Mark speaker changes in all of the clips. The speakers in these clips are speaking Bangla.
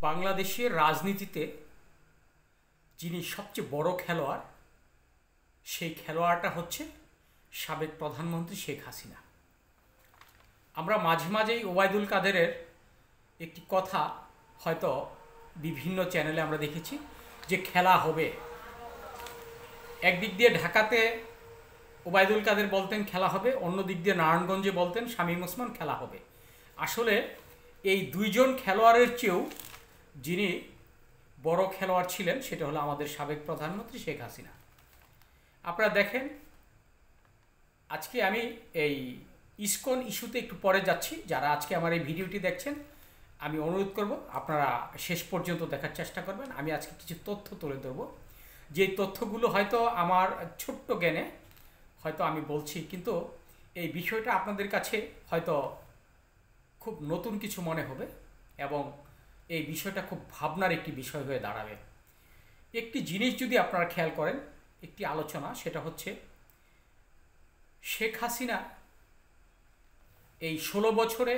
Speaker 1: বাংলাদেশের রাজনীতিতে যিনি সবচেয়ে বড় খেলোয়াড়, সেই খেলোয়াড়টা হচ্ছে সাবেক প্রধানমন্ত্রী শেখ হাসিনা। আমরা মাঝে মাঝেই ওবায়দুল কাদেরের একটি কথা হয়তো বিভিন্ন চ্যানেলে আমরা দেখেছি যে খেলা হবে। একদিক দিয়ে ঢাকাতে ওবায়দুল কাদের বলতেন খেলা হবে, অন্য দিক দিয়ে নারায়ণগঞ্জে বলতেন শামীম ওসমান খেলা হবে। আসলে এই দুইজন খেলোয়াড়ের চেয়েও যিনি বড় খেলোয়াড় ছিলেন সেটা হলো আমাদের সাবেক প্রধানমন্ত্রী শেখ হাসিনা। আপনারা দেখেন, আজকে আমি এই ইসকন ইস্যুতে একটু পরে যাচ্ছি। যারা আজকে আমার এই ভিডিওটি দেখছেন, আমি অনুরোধ করব আপনারা শেষ পর্যন্ত দেখার চেষ্টা করবেন। আমি আজকে কিছু তথ্য তুলে ধরব, যে তথ্যগুলো হয়তো আমার ছোট্ট জ্ঞানে হয়তো আমি বলছি, কিন্তু এই বিষয়টা আপনাদের কাছে হয়তো খুব নতুন কিছু মনে হবে এবং এই বিষয়টা খুব ভাবনার একটি বিষয় হয়ে দাঁড়াবে। একটি জিনিস যদি আপনারা খেয়াল করেন, একটি আলোচনা, সেটা হচ্ছে শেখ হাসিনা এই 16 বছরে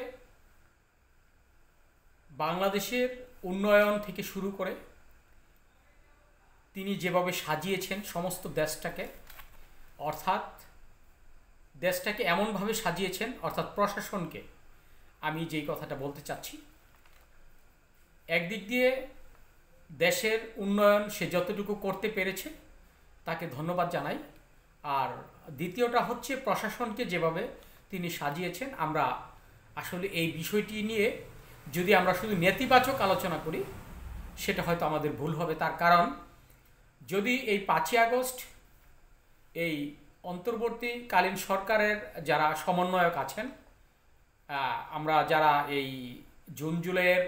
Speaker 1: বাংলাদেশের উন্নয়ন থেকে শুরু করে তিনি যেভাবে সাজিয়েছেন সমস্ত দেশটাকে, অর্থাৎ দেশটাকে এমনভাবে সাজিয়েছেন, অর্থাৎ প্রশাসনকে, আমি যেই কথাটা বলতে চাচ্ছি, একদিক দিয়ে দেশের উন্নয়ন সে যতটুকু করতে পেরেছে তাকে ধন্যবাদ জানাই। আর দ্বিতীয়টা হচ্ছে প্রশাসনকে যেভাবে তিনি সাজিয়েছেন। আমরা আসলে এই বিষয়টি নিয়ে যদি আমরা শুধু নেতিবাচক আলোচনা করি সেটা হয়তো আমাদের ভুল হবে। তার কারণ, যদি এই 5ই আগস্ট এই অন্তর্বর্তীকালীন সরকারের যারা সমন্বয়ক আছেন, আমরা যারা এই জুন জুলাইয়ের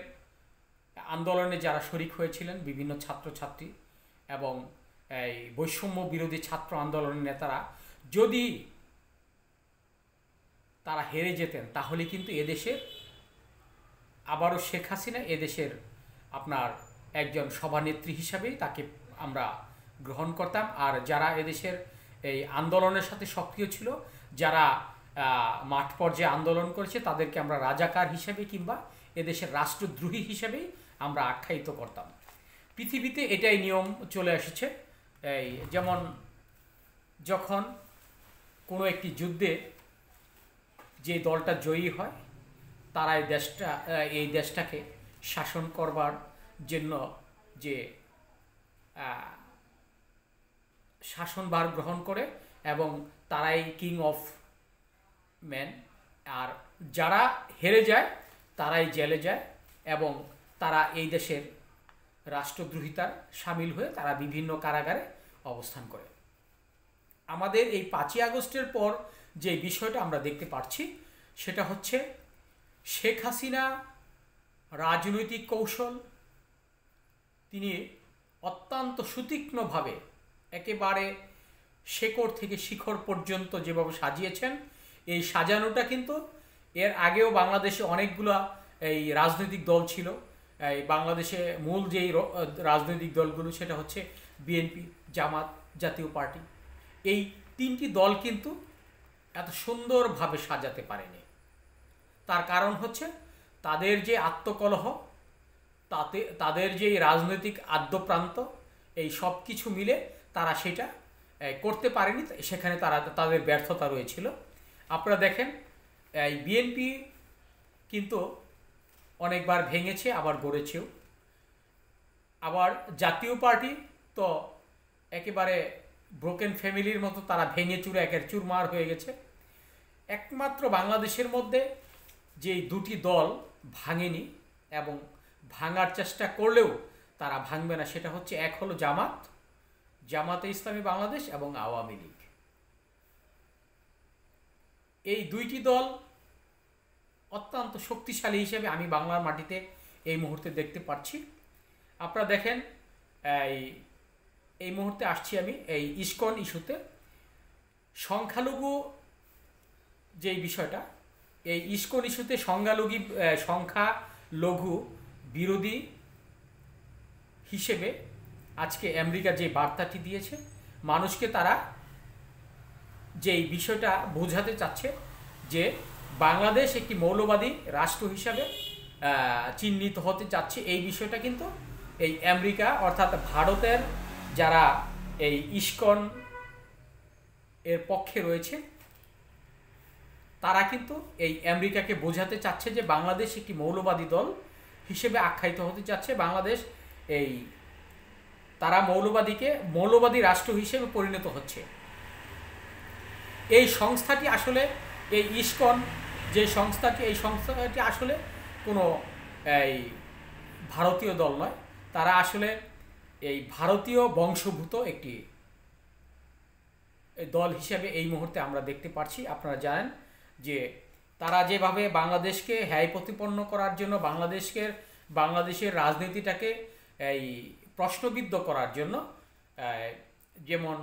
Speaker 1: আন্দোলনে যারা শরিক হয়েছিলেন, বিভিন্ন ছাত্রছাত্রী এবং এই বৈষম্য বিরোধী ছাত্র আন্দোলনের নেতারা, যদি তারা হেরে যেতেন তাহলে কিন্তু এদেশের আবারও শেখ হাসিনা এদেশের আপনার একজন সভানেত্রী হিসাবেই তাকে আমরা গ্রহণ করতাম। আর যারা এদেশের এই আন্দোলনের সাথে সক্রিয় ছিল, যারা মাঠ পর্যায়ে আন্দোলন করেছে, তাদেরকে আমরা রাজাকার হিসেবে কিংবা এদেশের রাষ্ট্রদ্রোহী হিসেবেই আমরা আখ্যায়িত করতাম। পৃথিবীতে এটাই নিয়ম চলে এসেছে। এই যেমন যখন কোনো একটি যুদ্ধে যে দলটা জয়ী হয়, তারা এই দেশটাকে শাসন করবার জন্য যে শাসনভার গ্রহণ করে এবং তারাই কিং অফ ম্যান। আর যারা হেরে যায় তারাই জেলে যায় এবং তারা এই দেশের রাষ্ট্রদ্রোহিতার সামিল হয়ে তারা বিভিন্ন কারাগারে অবস্থান করে। আমাদের এই 5ই আগস্টের পর যে বিষয়টা আমরা দেখতে পাচ্ছি সেটা হচ্ছে শেখ হাসিনা রাজনৈতিক কৌশল তিনি অত্যন্ত সুতীক্ষ্ণভাবে একেবারে শেকড় থেকে শিখর পর্যন্ত যেভাবে সাজিয়েছেন, এই সাজানোটা কিন্তু এর আগেও বাংলাদেশে অনেকগুলো এই রাজনৈতিক দল ছিল। এই বাংলাদেশে মূল যেই রাজনৈতিক দলগুলো সেটা হচ্ছে বিএনপি, জামাত, জাতীয় পার্টি। এই 3টি দল কিন্তু এত সুন্দরভাবে সাজাতে পারেনি। তার কারণ হচ্ছে তাদের যে আত্মকলহ, তাদের যে রাজনৈতিক আদ্যপ্রান্ত, এই সব কিছু মিলে তারা সেটা করতে পারেনি। সেখানে তাদের ব্যর্থতা রয়েছিল। আপনারা দেখেন, এই বিএনপি কিন্তু অনেকবার ভেঙেছে, আবার গড়েছেও। আবার জাতীয় পার্টি তো একেবারে ব্রোকেন ফ্যামিলির মতো, তারা ভেঙে চুরে একের চুরমার হয়ে গেছে। একমাত্র বাংলাদেশের মধ্যে যে 2টি দল ভাঙেনি এবং ভাঙার চেষ্টা করলেও তারা ভাঙবে না, সেটা হচ্ছে এক হলো জামাতে ইসলামী বাংলাদেশ এবং আওয়ামী লীগ। এই 2টি দল অত্যন্ত শক্তিশালী হিসেবে আমি বাংলার মাটিতে এই মুহূর্তে দেখতে পাচ্ছি। আপনারা দেখেন, এই মুহূর্তে আসছি আমি এই ইসকন ইস্যুতে। সংখ্যালঘু যেই বিষয়টা, এই ইসকন ইস্যুতে সংখ্যালঘু বিরোধী হিসেবে আজকে আমেরিকা যে বার্তাটি দিয়েছে, মানুষকে তারা যেই বিষয়টা বোঝাতে চাচ্ছে যে বাংলাদেশ একটি মৌলবাদী রাষ্ট্র হিসাবে চিহ্নিত হতে চাচ্ছে, এই বিষয়টা কিন্তু এই আমেরিকা অর্থাৎ ভারতের যারা এই ইসকন এর পক্ষে রয়েছে তারা কিন্তু এই আমেরিকাকে বোঝাতে চাচ্ছে যে বাংলাদেশ একটি মৌলবাদী দল হিসেবে আখ্যায়িত হতে চাচ্ছে। বাংলাদেশ এই তারা মৌলবাদী রাষ্ট্র হিসেবে পরিণত হচ্ছে। এই সংস্থাটি আসলে এই ইসকন যে সংস্থাটি, এই সংস্থাটি আসলে কোনো এই ভারতীয় দল নয়, তারা আসলে এই ভারতীয় বংশোদ্ভূত একটি দল হিসেবে এই মুহূর্তে আমরা দেখতে পাচ্ছি। আপনারা জানেন যে তারা যেভাবে বাংলাদেশকে হ্যায় প্রতিপন্ন করার জন্য, বাংলাদেশের রাজনীতিটাকে এই প্রশ্নবিদ্ধ করার জন্য, যেমন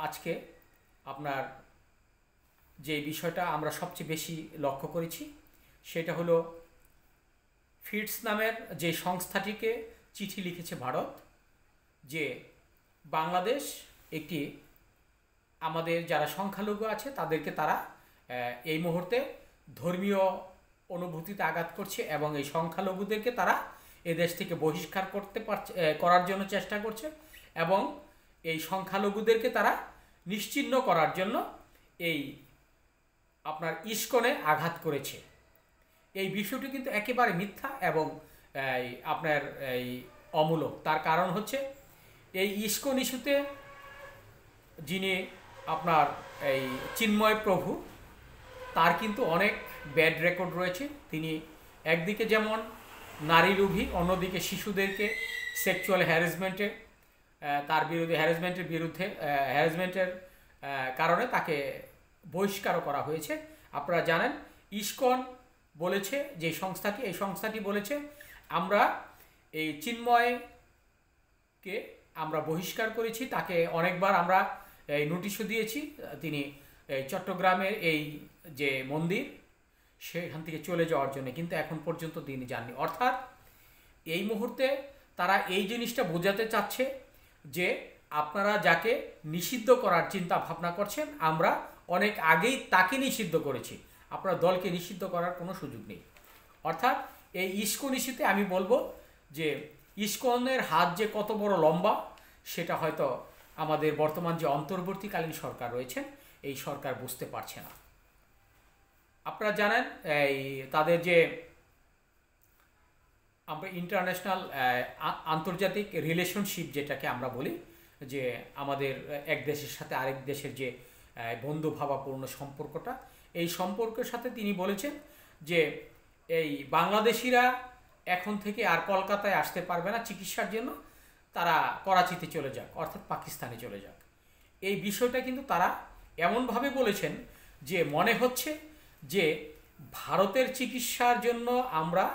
Speaker 1: আজকে আপনার যে বিষয়টা আমরা সবচেয়ে বেশি লক্ষ্য করেছি সেটা হলো ফিটস নামের যে সংস্থাটিকে চিঠি লিখেছে ভারত যে বাংলাদেশ একটি, আমাদের যারা সংখ্যালঘু আছে তাদেরকে তারা এই মুহূর্তে ধর্মীয় অনুভূতিতে আঘাত করছে এবং এই সংখ্যালঘুদেরকে তারা এদেশ থেকে বহিষ্কার করার জন্য চেষ্টা করছে এবং এই সংখ্যালঘুদেরকে তারা নিশ্চিহ্ন করার জন্য এই আপনার ইসকনে আঘাত করেছে। এই বিষয়টি কিন্তু একেবারে মিথ্যা এবং আপনার এই অমূলক। তার কারণ হচ্ছে এই ইসকন ইস্যুতে যিনি আপনার এই চিন্ময় প্রভু, তার কিন্তু অনেক ব্যাড রেকর্ড রয়েছে। তিনি একদিকে যেমন নারী লোভী, অন্যদিকে শিশুদেরকে সেক্সুয়াল হ্যারাসমেন্টের কারণে তাকে বহিষ্কারও করা হয়েছে। আপনারা জানেন ইসকন বলেছে যে এই সংস্থাটি বলেছে আমরা এই চিন্ময়কে আমরা বহিষ্কার করেছি, তাকে অনেকবার আমরা এই নোটিশও দিয়েছি, তিনি চট্টগ্রামের এই যে মন্দির সেখান থেকে চলে যাওয়ার জন্য, কিন্তু এখন পর্যন্ত তিনি যাননি। অর্থাৎ এই মুহূর্তে তারা এই জিনিসটা বোঝাতে চাচ্ছে যে আপনারা যাকে নিষিদ্ধ করার চিন্তা ভাবনা করছেন আমরা অনেক আগেই তাকে নিষিদ্ধ করেছি, আপনার দলকে নিষিদ্ধ করার কোনো সুযোগ নেই। অর্থাৎ এই ইসকন ইস্যুতে আমি বলবো যে ইসকনের হাত যে কত বড় লম্বা সেটা হয়তো আমাদের বর্তমান যে অন্তর্বর্তীকালীন সরকার রয়েছেন এই সরকার বুঝতে পারছে না। আপনারা জানেন এই তাদের যে আমরা ইন্টারন্যাশনাল আন্তর্জাতিক রিলেশনশিপ যেটাকে আমরা বলি, যে আমাদের এক দেশের সাথে আরেক দেশের যে বন্ধুভাবাপূর্ণ সম্পর্কটা, এই সম্পর্কের সাথে তিনি বলেছেন যে এই বাংলাদেশিরা এখন থেকে আর কলকাতায় আসতে পারবে না চিকিৎসার জন্য, তারা করাচিতে চলে যাক, অর্থাৎ পাকিস্তানে চলে যাক। এই বিষয়টা কিন্তু তারা এমনভাবে বলেছেন যে মনে হচ্ছে যে ভারতের চিকিৎসার জন্য আমরা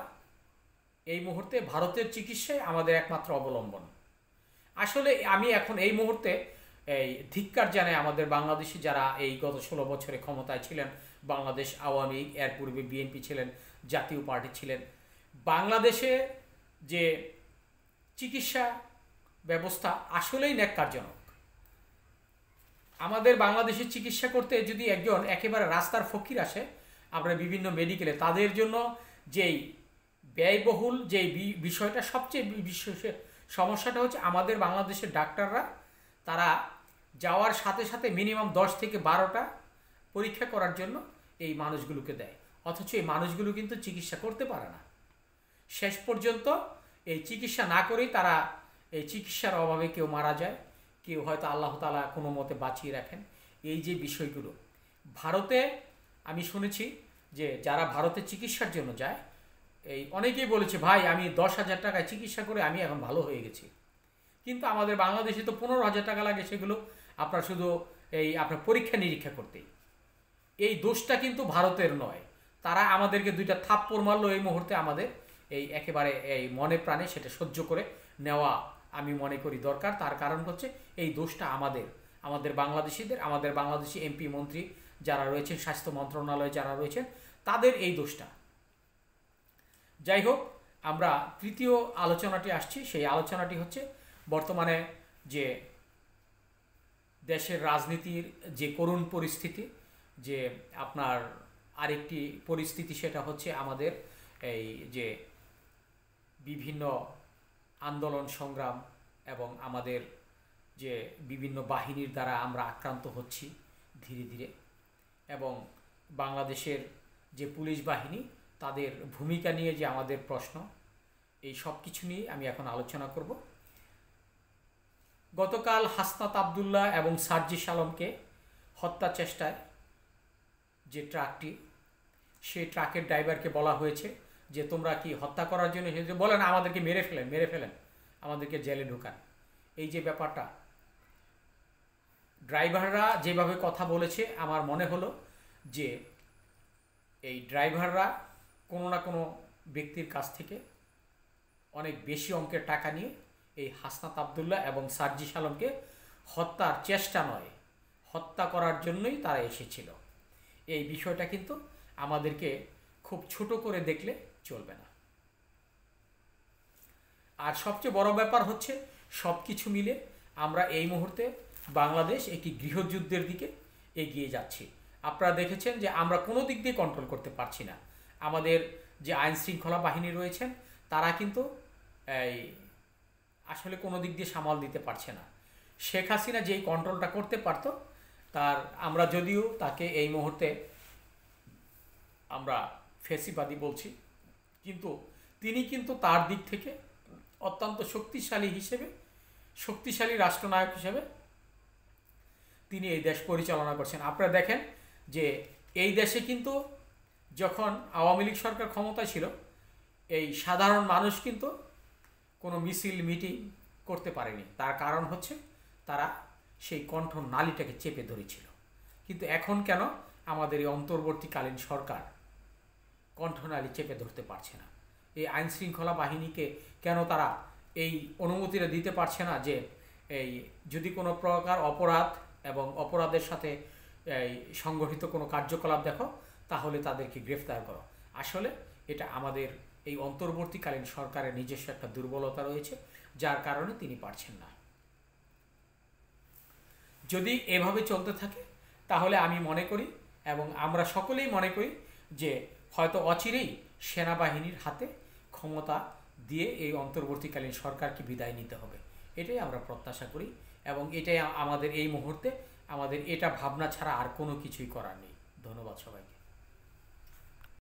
Speaker 1: এই মুহূর্তে ভারতের চিকিৎসাই আমাদের একমাত্র অবলম্বন। আসলে আমি এখন এই মুহূর্তে এই ধিক্কার জানাই আমাদের বাংলাদেশি যারা এই গত 16 বছরে ক্ষমতায় ছিলেন, বাংলাদেশ আওয়ামী লীগ, এর পূর্বে বিএনপি ছিলেন, জাতীয় পার্টি ছিলেন। বাংলাদেশে যে চিকিৎসা ব্যবস্থা আসলেই ন্যাক্কারজনক। আমাদের বাংলাদেশে চিকিৎসা করতে যদি একজন একেবারে রাস্তার ফকির আসে আমরা বিভিন্ন মেডিকেলে, তাদের জন্য যেই ব্যয়বহুল যে বিষয়টা, সবচেয়ে সমস্যাটা হচ্ছে আমাদের বাংলাদেশের ডাক্তাররা তারা যাওয়ার সাথে সাথে মিনিমাম 10 থেকে 12টা পরীক্ষা করার জন্য এই মানুষগুলোকে দেয়, অথচ এই মানুষগুলো কিন্তু চিকিৎসা করতে পারে না। শেষ পর্যন্ত এই চিকিৎসা না করেই তারা এই চিকিৎসার অভাবে কেউ মারা যায়, কেউ হয়তো আল্লাহ তাআলা কোনো মতে বাঁচিয়ে রাখেন। এই যে বিষয়গুলো ভারতে আমি শুনেছি যে যারা ভারতে চিকিৎসার জন্য যায় এই অনেকেই বলেছে ভাই আমি 10,000 টাকায় চিকিৎসা করে আমি এখন ভালো হয়ে গেছি, কিন্তু আমাদের বাংলাদেশে তো 15,000 টাকা লাগে, সেগুলো আপনার শুধু এই আপনার পরীক্ষা নিরীক্ষা করতেই। এই দোষটা কিন্তু ভারতের নয়, তারা আমাদেরকে 2টা থাপ্পড় মারলো এই মুহূর্তে, আমাদের এই একেবারে এই মনে প্রাণে সেটা সহ্য করে নেওয়া আমি মনে করি দরকার। তার কারণ হচ্ছে এই দোষটা আমাদের বাংলাদেশিদের, আমাদের বাংলাদেশি এমপি মন্ত্রী যারা রয়েছেন, স্বাস্থ্য মন্ত্রণালয়ে যারা রয়েছেন, তাদের এই দোষটা। যাই হোক, আমরা তৃতীয় আলোচনাটি আসছি। সেই আলোচনাটি হচ্ছে বর্তমানে যে দেশের রাজনীতির যে করুণ পরিস্থিতি, যে আপনার আরেকটি পরিস্থিতি সেটা হচ্ছে আমাদের এই যে বিভিন্ন আন্দোলন সংগ্রাম এবং আমাদের যে বিভিন্ন বাহিনীর দ্বারা আমরা আক্রান্ত হচ্ছি ধীরে ধীরে, এবং বাংলাদেশের যে পুলিশ বাহিনী তাদের ভূমিকা নিয়ে যে আমাদের প্রশ্ন, এই সব কিছু নিয়ে আমি এখন আলোচনা করব। গতকাল হাসনাত আবদুল্লাহ এবং সার্জিস আলমকে হত্যা চেষ্টায় যে ট্রাকটি, সেই ট্রাকের ড্রাইভারকে বলা হয়েছে যে তোমরা কি হত্যা করার জন্য বলেন, আমাদেরকে মেরে ফেলেন, আমাদেরকে জেলে ঢুকান। এই যে ব্যাপারটা, ড্রাইভাররা যেভাবে কথা বলেছে, আমার মনে হলো যে এই ড্রাইভাররা কোনো না কোনো ব্যক্তির কাছ থেকে অনেক বেশি অঙ্কের টাকা নিয়ে এই হাসনাত আবদুল্লাহ এবং সার্জিস আলমকে হত্যার চেষ্টা নয়, হত্যা করার জন্যই তারা এসেছিল। এই বিষয়টা কিন্তু আমাদেরকে খুব ছোট করে দেখলে চলবে না। আর সবচেয়ে বড় ব্যাপার হচ্ছে, সব কিছু মিলে আমরা এই মুহূর্তে বাংলাদেশ একটি গৃহযুদ্ধের দিকে এগিয়ে যাচ্ছি। আপনারা দেখেছেন যে আমরা কোনো দিক দিয়ে কন্ট্রোল করতে পারছি না। আমাদের যে আইন শৃঙ্খলা বাহিনী রয়েছেন তারা কিন্তু আসলে কোনো দিক দিয়ে সামাল দিতে পারছে না। শেখ হাসিনা যেই কন্ট্রোলটা করতে পারত, তার আমরা যদিও তাকে এই মুহূর্তে আমরা ফ্যাসিবাদী বলছি, কিন্তু তিনি কিন্তু তার দিক থেকে অত্যন্ত শক্তিশালী রাষ্ট্রনায়ক হিসেবে তিনি এই দেশ পরিচালনা করছেন। আপনারা দেখেন যে এই দেশে কিন্তু যখন আওয়ামী লীগ সরকার ক্ষমতায় ছিল, এই সাধারণ মানুষ কিন্তু কোনো মিছিল মিটিং করতে পারেনি। তার কারণ হচ্ছে তারা সেই কণ্ঠনালীটাকে চেপে ধরেছিল। কিন্তু এখন কেন আমাদের এই অন্তর্বর্তীকালীন সরকার কণ্ঠনালী চেপে ধরতে পারছে না? এই আইন শৃঙ্খলা বাহিনীকে কেন তারা এই অনুমতিটা দিতে পারছে না যে এই যদি কোনো প্রকার অপরাধ এবং অপরাধের সাথে এই সংগঠিত কোনো কার্যকলাপ দেখো, তাহলে তাদেরকে গ্রেফতার করো? আসলে এটা আমাদের এই অন্তর্বর্তীকালীন সরকারের নিজস্ব একটা দুর্বলতা রয়েছে, যার কারণে তিনি পারছেন না। যদি এভাবে চলতে থাকে তাহলে আমি মনে করি এবং আমরা সকলেই মনে করি যে হয়তো অচিরেই সেনাবাহিনীর হাতে ক্ষমতা দিয়ে এই অন্তর্বর্তীকালীন সরকারকে বিদায় নিতে হবে। এটাই আমরা প্রত্যাশা করি এবং এটাই আমাদের এই মুহূর্তে আমাদের এটা ভাবনা ছাড়া আর কোনো কিছুই করার নেই। ধন্যবাদ সবাইকে।